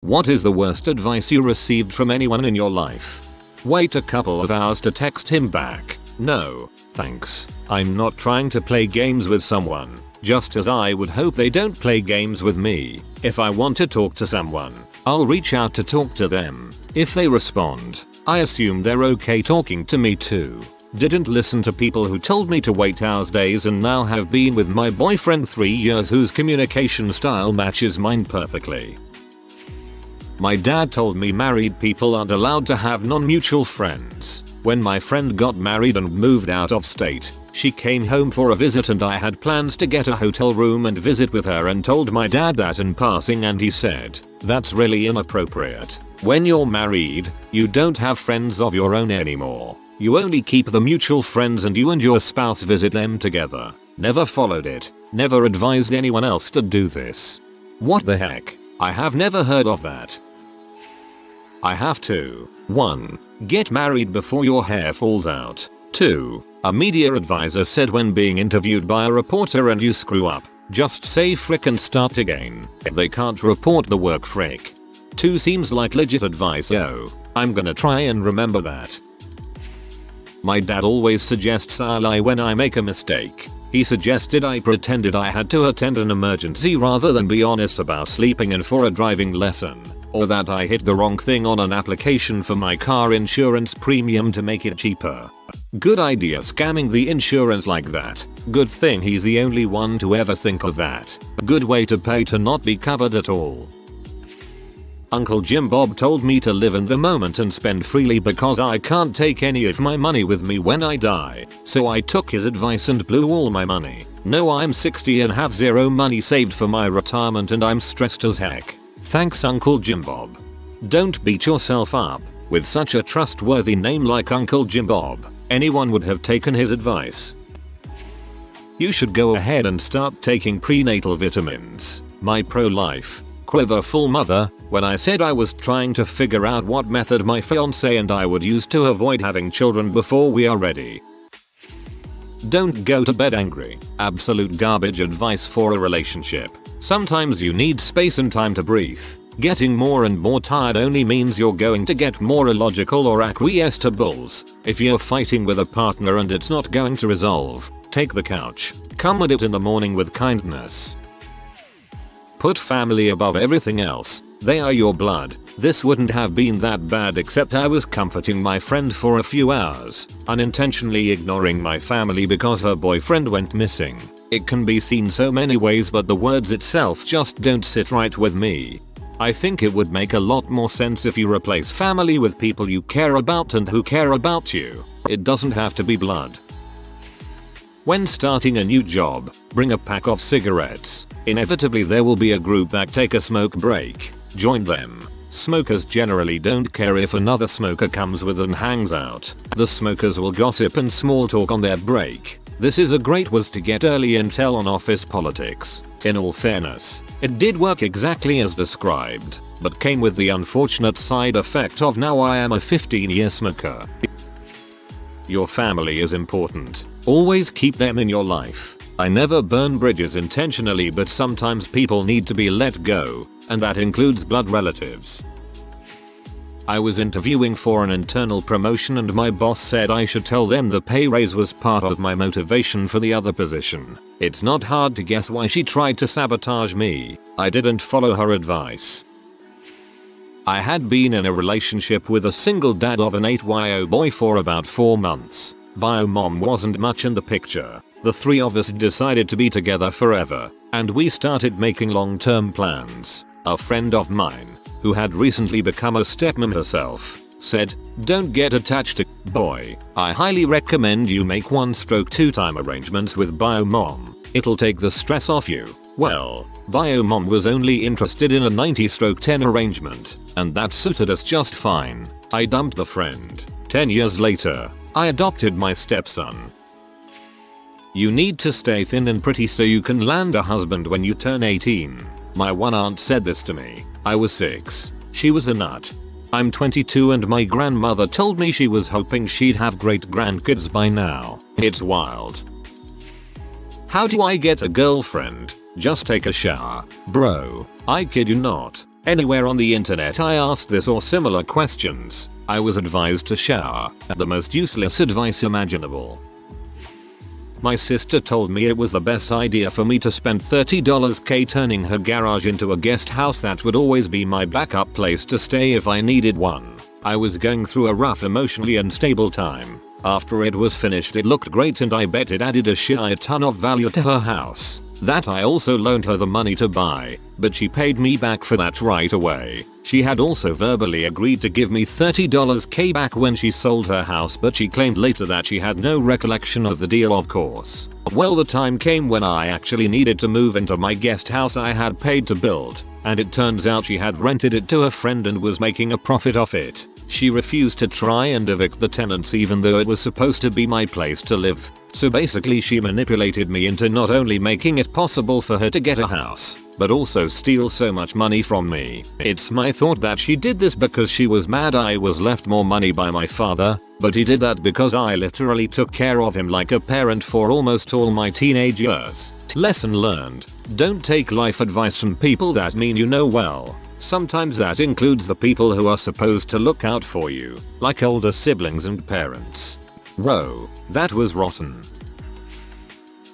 What is the worst advice you received from anyone in your life? Wait a couple of hours to text him back. No, thanks. I'm not trying to play games with someone, just as I would hope they don't play games with me. If I want to talk to someone, I'll reach out to talk to them. If they respond, I assume they're okay talking to me too. Didn't listen to people who told me to wait hours, days, and now have been with my boyfriend 3 years whose communication style matches mine perfectly. My dad told me married people aren't allowed to have non-mutual friends. When my friend got married and moved out of state, she came home for a visit and I had plans to get a hotel room and visit with her and told my dad that in passing, and he said, "That's really inappropriate. When you're married, you don't have friends of your own anymore. You only keep the mutual friends and you and your spouse visit them together." Never followed it. Never advised anyone else to do this. What the heck? I have never heard of that. I have to. 1. Get married before your hair falls out. 2. A media advisor said when being interviewed by a reporter and you screw up, just say frick and start again. They can't report the work frick. 2 seems like legit advice. Yo, I'm gonna try and remember that. My dad always suggests I lie when I make a mistake. He suggested I pretended I had to attend an emergency rather than be honest about sleeping in for a driving lesson, or that I hit the wrong thing on an application for my car insurance premium to make it cheaper. Good idea scamming the insurance like that. Good thing he's the only one to ever think of that. Good way to pay to not be covered at all. Uncle Jim Bob told me to live in the moment and spend freely because I can't take any of my money with me when I die. So I took his advice and blew all my money. No, I'm 60 and have zero money saved for my retirement and I'm stressed as heck. Thanks Uncle Jim Bob. Don't beat yourself up. With such a trustworthy name like Uncle Jim Bob, anyone would have taken his advice. You should go ahead and start taking prenatal vitamins. My pro-life, quiverful mother, when I said I was trying to figure out what method my fiance and I would use to avoid having children before we are ready. Don't go to bed angry. Absolute garbage advice for a relationship. Sometimes you need space and time to breathe. Getting more and more tired only means you're going to get more illogical or acquiesce to bulls. If you're fighting with a partner and it's not going to resolve, take the couch. Come at it in the morning with kindness. Put family above everything else. They are your blood. This wouldn't have been that bad except I was comforting my friend for a few hours, unintentionally ignoring my family because her boyfriend went missing. It can be seen so many ways, but the words itself just don't sit right with me. I think it would make a lot more sense if you replace family with people you care about and who care about you. It doesn't have to be blood. When starting a new job, bring a pack of cigarettes. Inevitably there will be a group that take a smoke break. Join them. Smokers generally don't care if another smoker comes with and hangs out. The smokers will gossip and small talk on their break. This is a great way to get early intel on office politics. In all fairness, it did work exactly as described, but came with the unfortunate side effect of now I am a 15-year smoker. Your family is important. Always keep them in your life. I never burn bridges intentionally, but sometimes people need to be let go, and that includes blood relatives. I was interviewing for an internal promotion and my boss said I should tell them the pay raise was part of my motivation for the other position. It's not hard to guess why she tried to sabotage me. I didn't follow her advice. I had been in a relationship with a single dad of an 8-year boy for about 4 months. Bio mom wasn't much in the picture. The 3 of us decided to be together forever, and we started making long-term plans. A friend of mine, who had recently become a stepmom herself, said, "Don't get attached to boy. I highly recommend you make 1/2-time arrangements with bio mom. It'll take the stress off you." Well, bio mom was only interested in a 90/10 arrangement, and that suited us just fine. I dumped the friend. 10 years later, I adopted my stepson. You need to stay thin and pretty so you can land a husband when you turn 18. My one aunt said this to me. I was 6. She was a nut. I'm 22 and my grandmother told me she was hoping she'd have great grandkids by now. It's wild. How do I get a girlfriend? Just take a shower. Bro, I kid you not. Anywhere on the internet I asked this or similar questions, I was advised to shower, the most useless advice imaginable. My sister told me it was the best idea for me to spend $30k turning her garage into a guest house that would always be my backup place to stay if I needed one. I was going through a rough emotionally unstable time. After it was finished it looked great and I bet it added a shit ton of value to her house. That I also loaned her the money to buy, but she paid me back for that right away. She had also verbally agreed to give me $30k back when she sold her house, but she claimed later that she had no recollection of the deal, of course. Well, the time came when I actually needed to move into my guest house I had paid to build, and it turns out she had rented it to a friend and was making a profit off it. She refused to try and evict the tenants even though it was supposed to be my place to live. So basically she manipulated me into not only making it possible for her to get a house, but also steal so much money from me. It's my thought that she did this because she was mad I was left more money by my father, but he did that because I literally took care of him like a parent for almost all my teenage years. Lesson learned: don't take life advice from people that mean you know well. Sometimes that includes the people who are supposed to look out for you, like older siblings and parents. Whoa, that was rotten.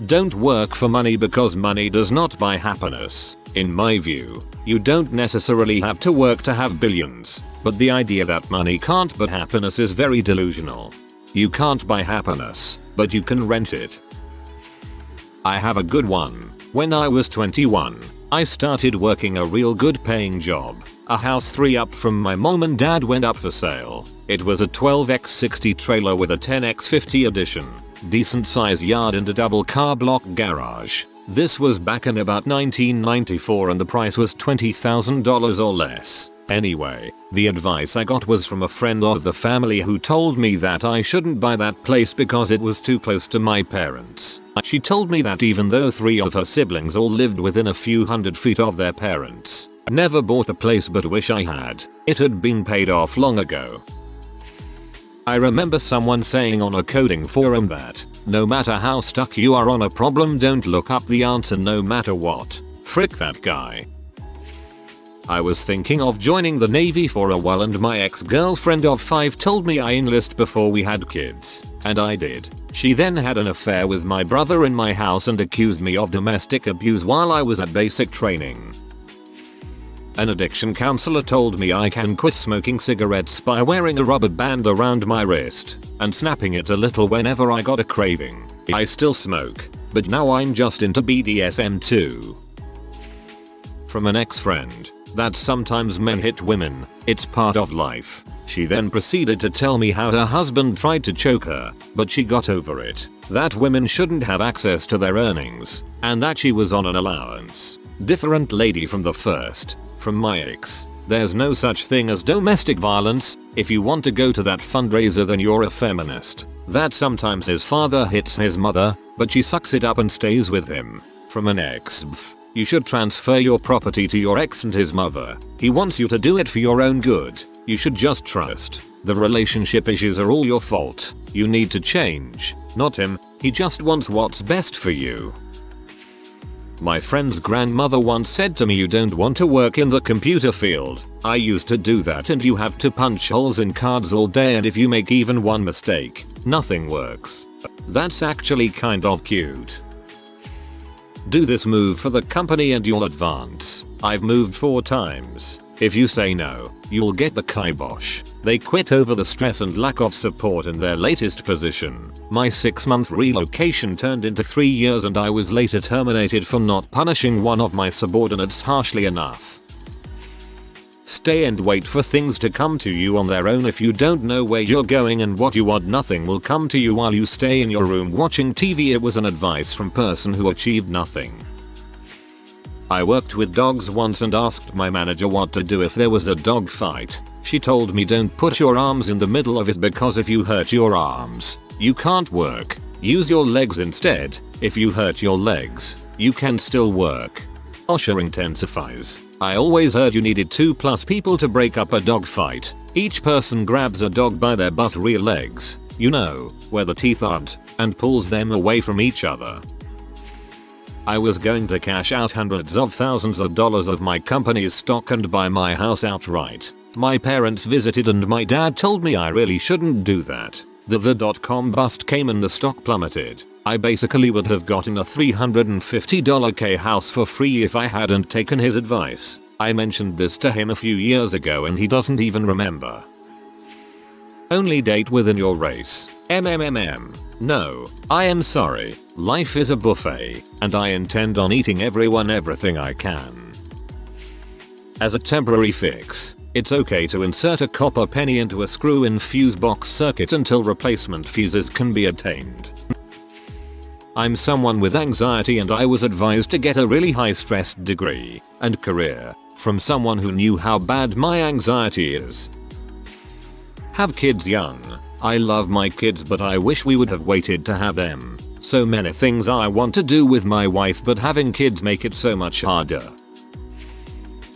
Don't work for money because money does not buy happiness. In my view, you don't necessarily have to work to have billions, but the idea that money can't buy happiness is very delusional. You can't buy happiness, but you can rent it. I have a good one. When I was 21, I started working a real good paying job. A house 3 up from my mom and dad went up for sale. It was a 12x60 trailer with a 10x50 addition, decent size yard and a double car block garage. This was back in about 1994 and the price was $20,000 or less. Anyway, the advice I got was from a friend of the family who told me that I shouldn't buy that place because it was too close to my parents. She told me that even though 3 of her siblings all lived within a few hundred feet of their parents, never bought the place but wish I had. It had been paid off long ago. I remember someone saying on a coding forum that, no matter how stuck you are on a problem, don't look up the answer no matter what. Frick that guy. I was thinking of joining the Navy for a while and my ex-girlfriend of 5 told me I enlist before we had kids. And I did. She then had an affair with my brother in my house and accused me of domestic abuse while I was at basic training. An addiction counselor told me I can quit smoking cigarettes by wearing a rubber band around my wrist and snapping it a little whenever I got a craving. I still smoke, but now I'm just into BDSM too. From an ex-friend: that sometimes men hit women, it's part of life. She then proceeded to tell me how her husband tried to choke her, but she got over it, that women shouldn't have access to their earnings, and that she was on an allowance. Different lady from the first. From my ex: there's no such thing as domestic violence. If you want to go to that fundraiser then you're a feminist. That sometimes his father hits his mother, but she sucks it up and stays with him. From an ex: you should transfer your property to your ex and his mother. He wants you to do it for your own good. You should just trust. The relationship issues are all your fault. You need to change, not him. He just wants what's best for you. My friend's grandmother once said to me, you don't want to work in the computer field. I used to do that and you have to punch holes in cards all day and if you make even one mistake, nothing works. That's actually kind of cute. Do this move for the company and you'll advance. I've moved 4 times. If you say no, you'll get the kibosh. They quit over the stress and lack of support in their latest position. My 6-month relocation turned into 3 years and I was later terminated for not punishing one of my subordinates harshly enough. Stay and wait for things to come to you on their own. If you don't know where you're going and what you want, nothing will come to you while you stay in your room watching TV. It was an advice from person who achieved nothing. I worked with dogs once and asked my manager what to do if there was a dog fight. She told me, don't put your arms in the middle of it because if you hurt your arms, you can't work. Use your legs instead. If you hurt your legs, you can still work. OSHA intensifies. I always heard you needed 2+ people to break up a dog fight. Each person grabs a dog by their butt rear legs, you know, where the teeth aren't, and pulls them away from each other. I was going to cash out hundreds of thousands of dollars of my company's stock and buy my house outright. My parents visited and my dad told me I really shouldn't do that. The dot-com bust came and the stock plummeted. I basically would have gotten a $350K house for free if I hadn't taken his advice. I mentioned this to him a few years ago and he doesn't even remember. Only date within your race. No, I am sorry. Life is a buffet, and I intend on eating everything I can. As a temporary fix, it's okay to insert a copper penny into a screw-in fuse box circuit until replacement fuses can be obtained. I'm someone with anxiety and I was advised to get a really high-stress degree and career from someone who knew how bad my anxiety is. Have kids young. I love my kids but I wish we would have waited to have them. So many things I want to do with my wife but having kids make it so much harder.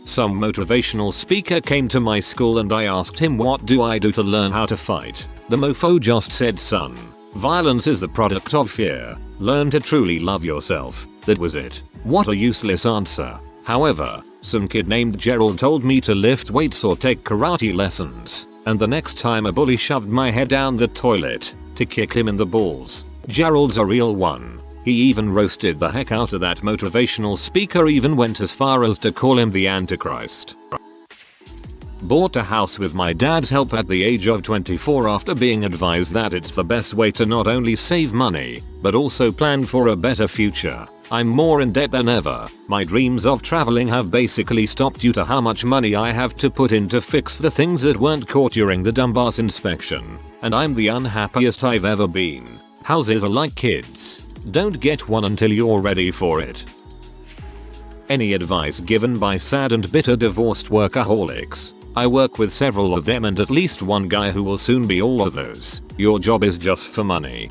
Some motivational speaker came to my school and I asked him what do I do to learn how to fight. The mofo just said son, violence is the product of fear. Learn to truly love yourself. That was it. What a useless answer. However, some kid named Gerald told me to lift weights or take karate lessons. And the next time a bully shoved my head down the toilet, to kick him in the balls. Gerald's a real one. He even roasted the heck out of that motivational speaker, even went as far as to call him the Antichrist. Bought a house with my dad's help at the age of 24 after being advised that it's the best way to not only save money, but also plan for a better future. I'm more in debt than ever. My dreams of traveling have basically stopped due to how much money I have to put in to fix the things that weren't caught during the dumbass inspection. And I'm the unhappiest I've ever been. Houses are like kids. Don't get one until you're ready for it. Any advice given by sad and bitter divorced workaholics? I work with several of them and at least one guy who will soon be all of those. Your job is just for money.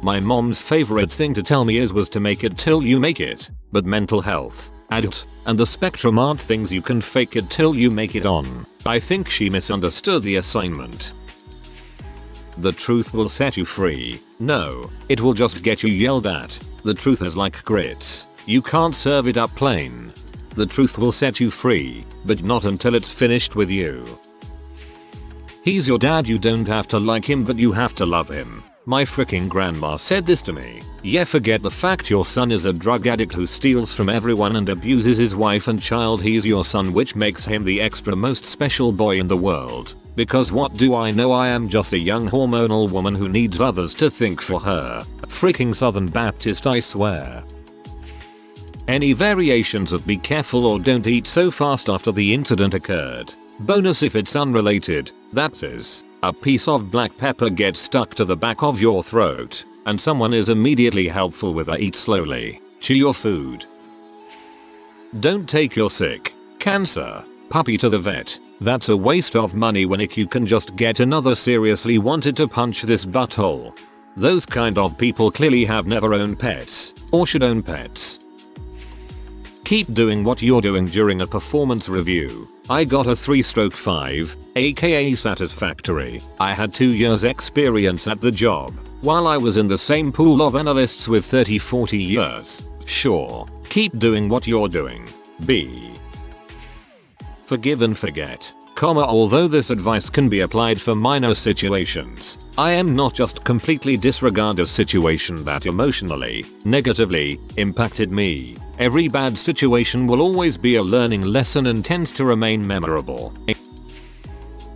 My mom's favorite thing to tell me was to make it till you make it, but mental health, adult, and the spectrum aren't things you can fake it till you make it on. I think she misunderstood the assignment. The truth will set you free. No, it will just get you yelled at. The truth is like grits. You can't serve it up plain. The truth will set you free, but not until it's finished with you. He's your dad, you don't have to like him but you have to love him. My freaking grandma said this to me. Yeah, forget the fact your son is a drug addict who steals from everyone and abuses his wife and child. He's your son, which makes him the extra most special boy in the world. Because what do I know, I am just a young hormonal woman who needs others to think for her. Freaking Southern Baptist, I swear. Any variations of be careful or don't eat so fast after the incident occurred? Bonus if it's unrelated, that is, a piece of black pepper gets stuck to the back of your throat, and someone is immediately helpful with a eat slowly, chew your food. Don't take your sick, cancer, puppy to the vet. That's a waste of money when you can just get another. Seriously wanted to punch this butthole. Those kind of people clearly have never owned pets, or should own pets. Keep doing what you're doing during a performance review. I got a 3/5, aka satisfactory. I had 2 years experience at the job, while I was in the same pool of analysts with 30-40 years. Sure, keep doing what you're doing. B. Forgive and forget, although this advice can be applied for minor situations, I am not just completely disregard a situation that emotionally, negatively, impacted me. Every bad situation will always be a learning lesson and tends to remain memorable.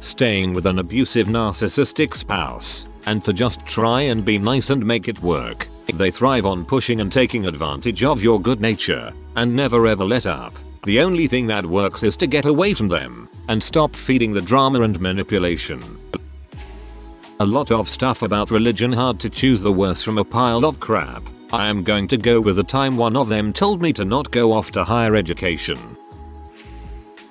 Staying with an abusive narcissistic spouse, and to just try and be nice and make it work. They thrive on pushing and taking advantage of your good nature, and never ever let up. The only thing that works is to get away from them, and stop feeding the drama and manipulation. A lot of stuff about religion, hard to choose the worst from a pile of crap. I am going to go with the time one of them told me to not go off to higher education.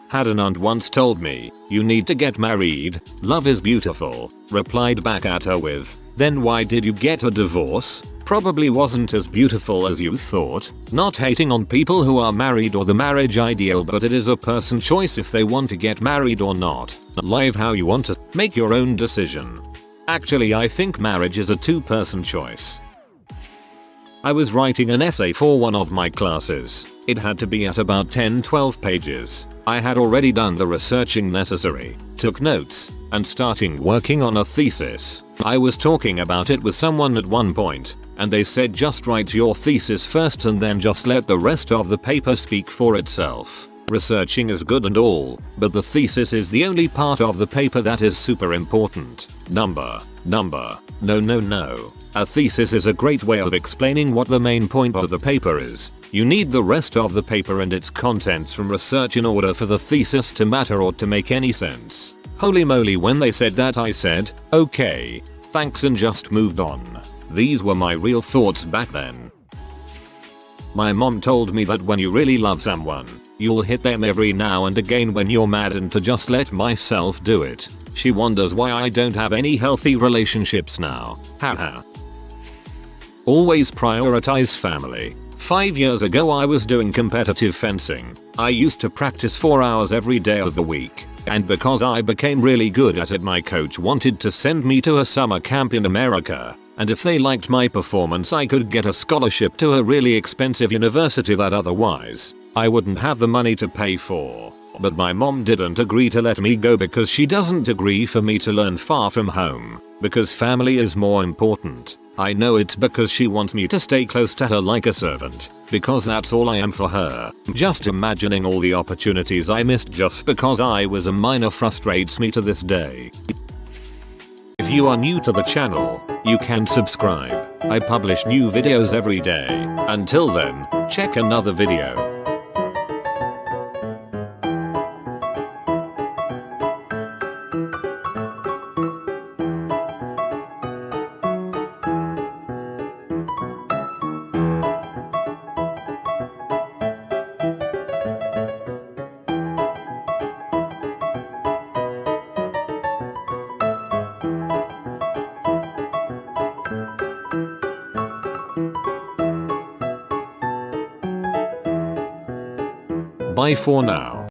Had an aunt once told me, you need to get married, love is beautiful. Replied back at her with, then why did you get a divorce? Probably wasn't as beautiful as you thought. Not hating on people who are married or the marriage ideal, but it is a person choice if they want to get married or not. Live how you want to, make your own decision. Actually, I think marriage is a 2-person choice. I was writing an essay for one of my classes. It had to be at about 10-12 pages. I had already done the researching necessary, took notes, and starting working on a thesis. I was talking about it with someone at one point, and they said just write your thesis first and then just let the rest of the paper speak for itself. Researching is good and all, but the thesis is the only part of the paper that is super important. No. A thesis is a great way of explaining what the main point of the paper is. You need the rest of the paper and its contents from research in order for the thesis to matter or to make any sense. Holy moly, when they said that I said, okay, thanks, and just moved on. These were my real thoughts back then. My mom told me that when you really love someone, you'll hit them every now and again when you're mad, and to just let myself do it. She wonders why I don't have any healthy relationships now. Haha. Always prioritize family. 5 years ago I was doing competitive fencing. I used to practice 4 hours every day of the week. And because I became really good at it, my coach wanted to send me to a summer camp in America. And if they liked my performance, I could get a scholarship to a really expensive university that otherwise I wouldn't have the money to pay for. But my mom didn't agree to let me go because she doesn't agree for me to learn far from home. Because family is more important. I know it's because she wants me to stay close to her like a servant. Because that's all I am for her. Just imagining all the opportunities I missed just because I was a minor frustrates me to this day. If you are new to the channel, you can subscribe. I publish new videos every day. Until then, check another video. Bye for now.